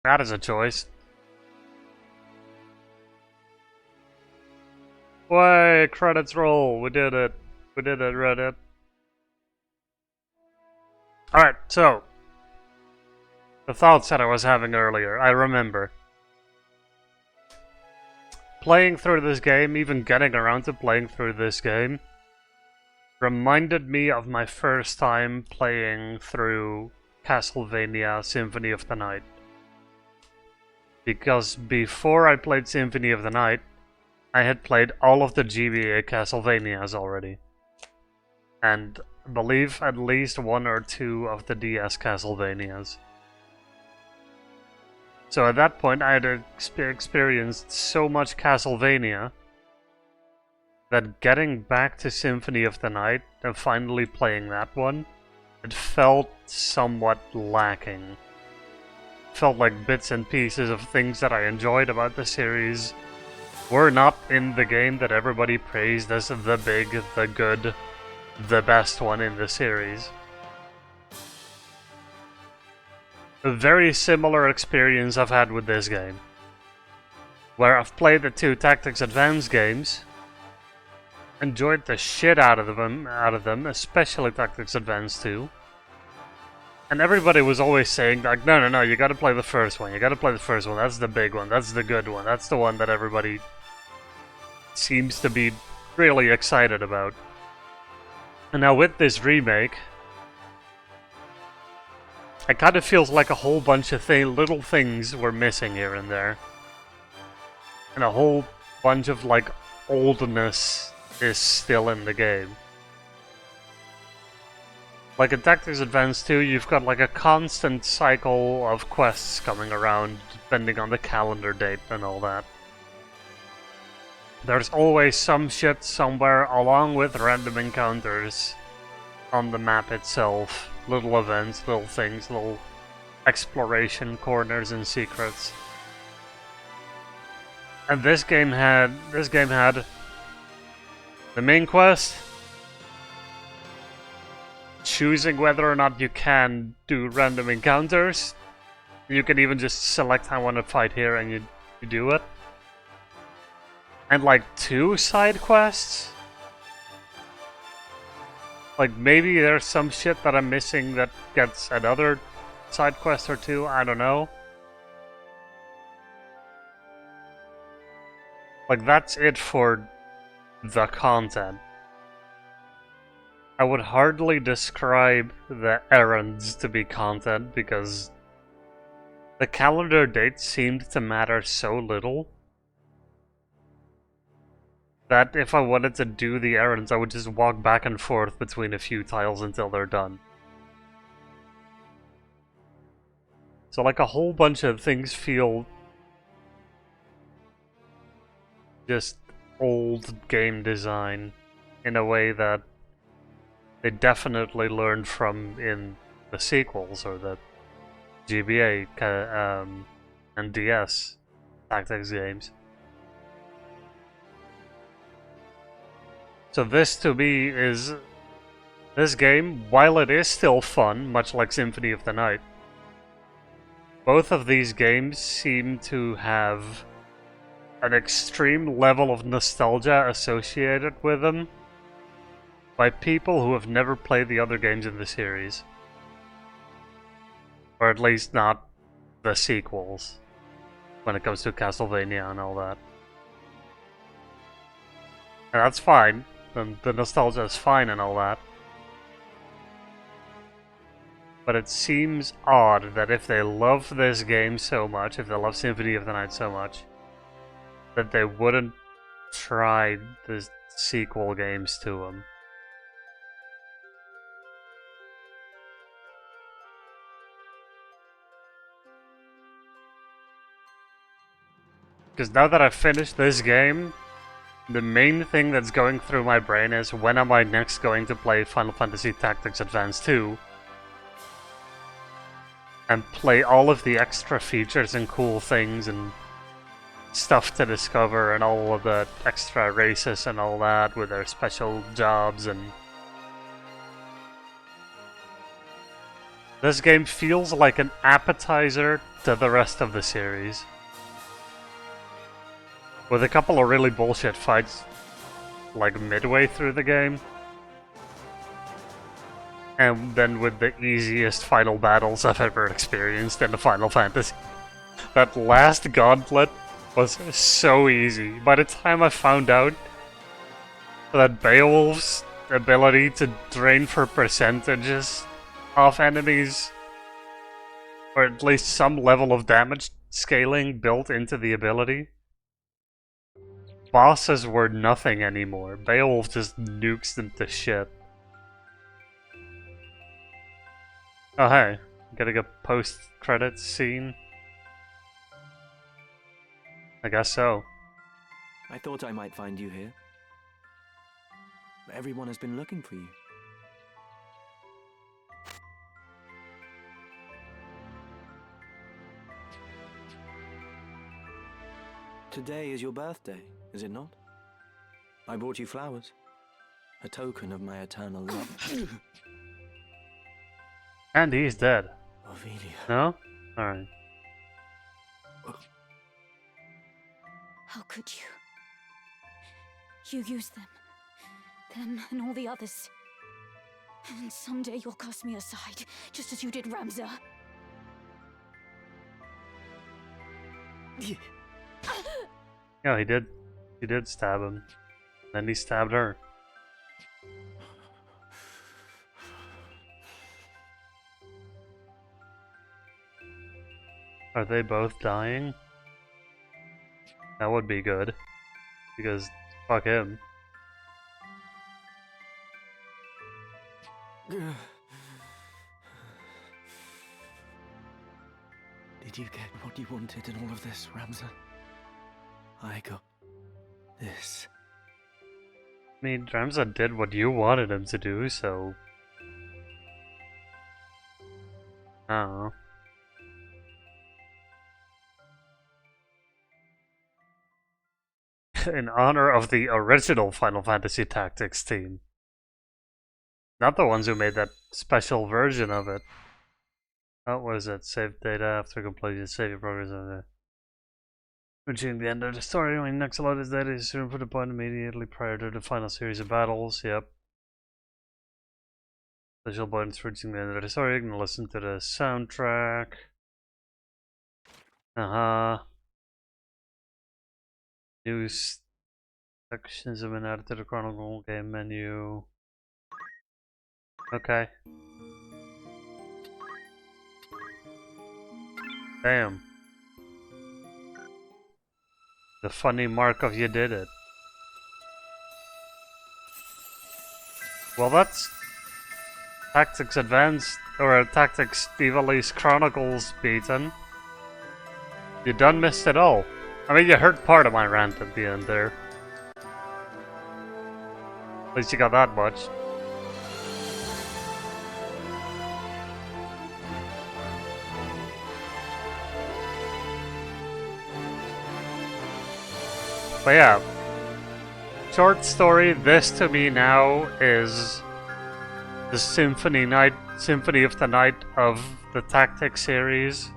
That is a choice. Way, credits roll. We did it. We did it, Reddit. Alright, so. The thoughts that I was having earlier, I remember. Playing through this game, even getting around to playing through this game, reminded me of my first time playing through Castlevania Symphony of the Night. Because before I played Symphony of the Night, I had played all of the GBA Castlevanias already. And I believe at least one or two of the DS Castlevanias. So at that point I had experienced so much Castlevania that getting back to Symphony of the Night and finally playing that one, it felt somewhat lacking. It felt like bits and pieces of things that I enjoyed about the series were not in the game that everybody praised as the big, the good, the best one in the series. A very similar experience I've had with this game, where I've played the two Tactics Advance games, enjoyed the shit out of them, especially Tactics Advance 2. And everybody was always saying, like, no, you gotta play the first one, that's the big one, that's the good one, that's the one that everybody seems to be really excited about. And now with this remake, it kind of feels like a whole bunch of little things were missing here and there. And a whole bunch of, like, oldness is still in the game. Like in Tactics Advance 2, you've got like a constant cycle of quests coming around, depending on the calendar date and all that. There's always some shit somewhere, along with random encounters on the map itself. Little events, little things, little exploration corners and secrets. And this game had the main quest, choosing whether or not you can do random encounters. You can even just select I want to fight here and you do it. And like 2 side quests? Like maybe there's some shit that I'm missing that gets another side quest or 2, I don't know. Like that's it for the content. I would hardly describe the errands to be content because the calendar dates seemed to matter so little that if I wanted to do the errands, I would just walk back and forth between a few tiles until they're done. So like a whole bunch of things feel just old game design in a way that they definitely learned from in the sequels or the GBA and DS Tactics games. So this to me is, this game, while it is still fun, much like Symphony of the Night, both of these games seem to have an extreme level of nostalgia associated with them by people who have never played the other games in the series. Or at least not the sequels, when it comes to Castlevania and all that. And that's fine, and the nostalgia is fine and all that. But it seems odd that if they love this game so much, if they love Symphony of the Night so much, that they wouldn't try the sequel games to them. Because now that I've finished this game, the main thing that's going through my brain is when am I next going to play Final Fantasy Tactics Advance 2 and play all of the extra features and cool things and stuff to discover and all of the extra races and all that with their special jobs and This game feels like an appetizer to the rest of the series. With a couple of really bullshit fights, like midway through the game. And then with the easiest final battles I've ever experienced in a Final Fantasy. That last gauntlet was so easy. By the time I found out that Beowulf's ability to drain for percentages off enemies, or at least some level of damage scaling built into the ability, bosses were nothing anymore. Beowulf just nukes them to shit. Oh hey, getting a post-credits scene? I guess so. I thought I might find you here. Everyone has been looking for you. Today is your birthday, is it not? I brought you flowers. A token of my eternal love. And he's dead. Ophelia. No? Alright. How could you? You used them. Them and all the others. And someday you'll cast me aside, just as you did Ramza. Yeah, he did. He did stab him. Then he stabbed her. Are they both dying? That would be good. Because, fuck him. Did you get what you wanted in all of this, Ramza? I got this. I mean, Ramza did what you wanted him to do, so... I don't know. In honor of the original Final Fantasy Tactics team. Not the ones who made that special version of it. Oh, what is it? Save data after completion, save your progress on it. Reaching the end of the story, when next load is data, is soon put a point immediately prior to the final series of battles. Yep. Special bonus reaching the end of the story, you can listen to the soundtrack. New sections have been added to the Chronicle game menu. Okay. Damn. The funny mark of you did it. Well, that's Tactics Advanced, or Tactics Ivalice Chronicles beaten. You done missed it all. I mean, you heard part of my rant at the end there. At least you got that much. But yeah, short story, this to me now is the Symphony of the Night of the Tactics series.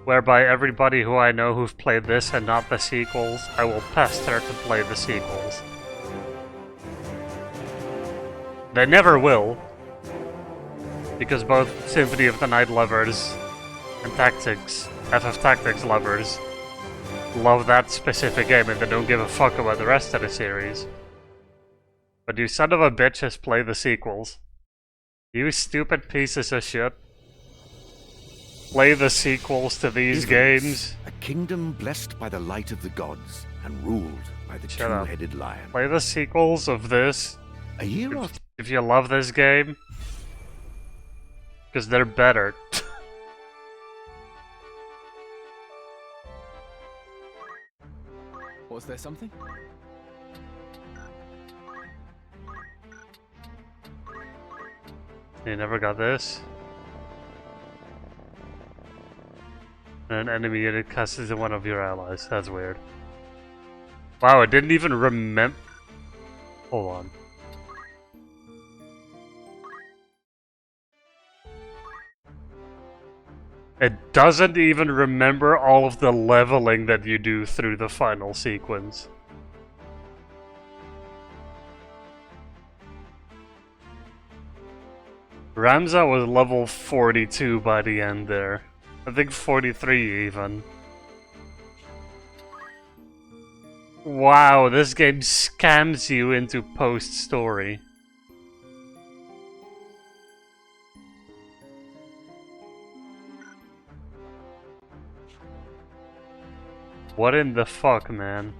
Whereby everybody who I know who've played this and not the sequels, I will pester to play the sequels. They never will, because both Symphony of the Night lovers and Tactics, FF Tactics lovers, love that specific game and they don't give a fuck about the rest of the series. But you son of a bitches play the sequels. You stupid pieces of shit. Play the sequels to these games. A kingdom blessed by the light of the gods and ruled by the two-headed lion. Play the sequels of this. A year after. If you love this game, because they're better. Was there something? You never got this? An enemy unit casts into one of your allies. That's weird. Wow, I didn't even remember. Hold on. It doesn't even remember all of the leveling that you do through the final sequence. Ramza was level 42 by the end there. I think 43 even. Wow, this game scams you into post-story. What in the fuck, man?